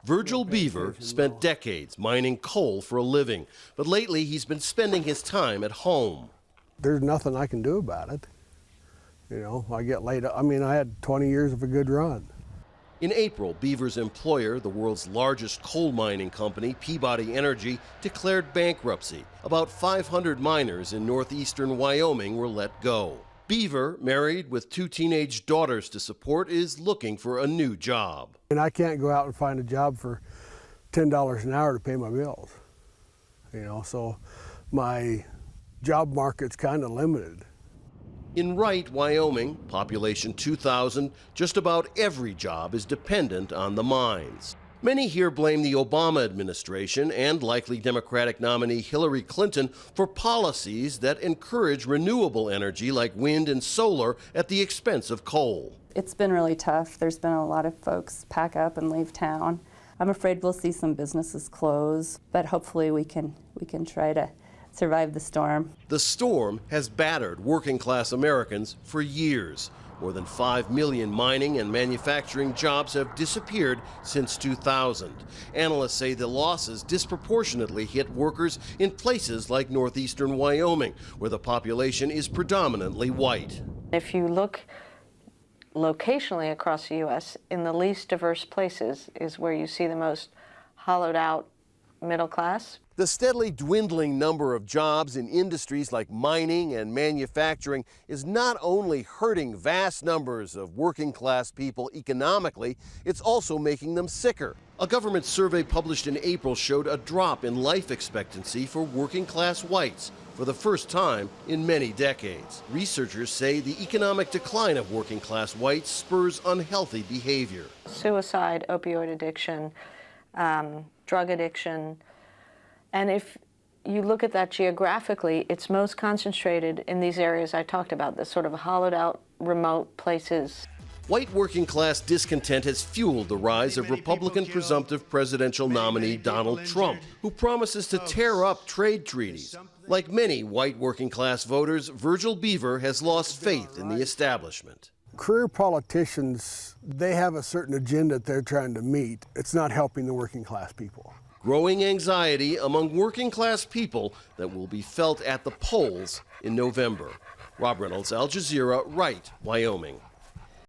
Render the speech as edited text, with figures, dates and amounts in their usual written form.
Virgil Beaver spent decades mining coal for a living, but lately he's been spending his time at home. There's nothing I can do about it. You know, I get laid up. I mean, I had 20 years of a good run. In April, Beaver's employer, the world's largest coal mining company, Peabody Energy, declared bankruptcy. About 500 miners in northeastern Wyoming were let go. Beaver, married with 2 teenage daughters to support, is looking for a new job. And I can't go out and find a job for $10 an hour to pay my bills. You know, so my job market's kind of limited. In Wright, Wyoming, population 2,000, just about every job is dependent on the mines. Many here blame the Obama administration and likely Democratic nominee Hillary Clinton for policies that encourage renewable energy like wind and solar at the expense of coal. It's been really tough. There's been a lot of folks pack up and leave town. I'm afraid we'll see some businesses close, but hopefully we can try to survive the storm. The storm has battered working-class Americans for years. More than 5 million mining and manufacturing jobs have disappeared since 2000. Analysts say the losses disproportionately hit workers in places like northeastern Wyoming, where the population is predominantly white. If you look locationally across the U.S., in the least diverse places is where you see the most hollowed out middle class. The steadily dwindling number of jobs in industries like mining and manufacturing is not only hurting vast numbers of working class people economically, it's also making them sicker. A government survey published in April showed a drop in life expectancy for working class whites for the first time in many decades. Researchers say the economic decline of working class whites spurs unhealthy behavior. Suicide, opioid addiction, drug addiction. And if you look at that geographically, it's most concentrated in these areas I talked about, the sort of hollowed out, remote places. White working class discontent has fueled the rise of Republican presumptive presidential nominee Donald Trump, who promises to tear up trade treaties. Like many white working class voters, Virgil Beaver has lost faith in the establishment. Career politicians, they have a certain agenda they're trying to meet. It's not helping the working class people. Growing anxiety among working class people that will be felt at the polls in November. Rob Reynolds, Al Jazeera, Wright, Wyoming.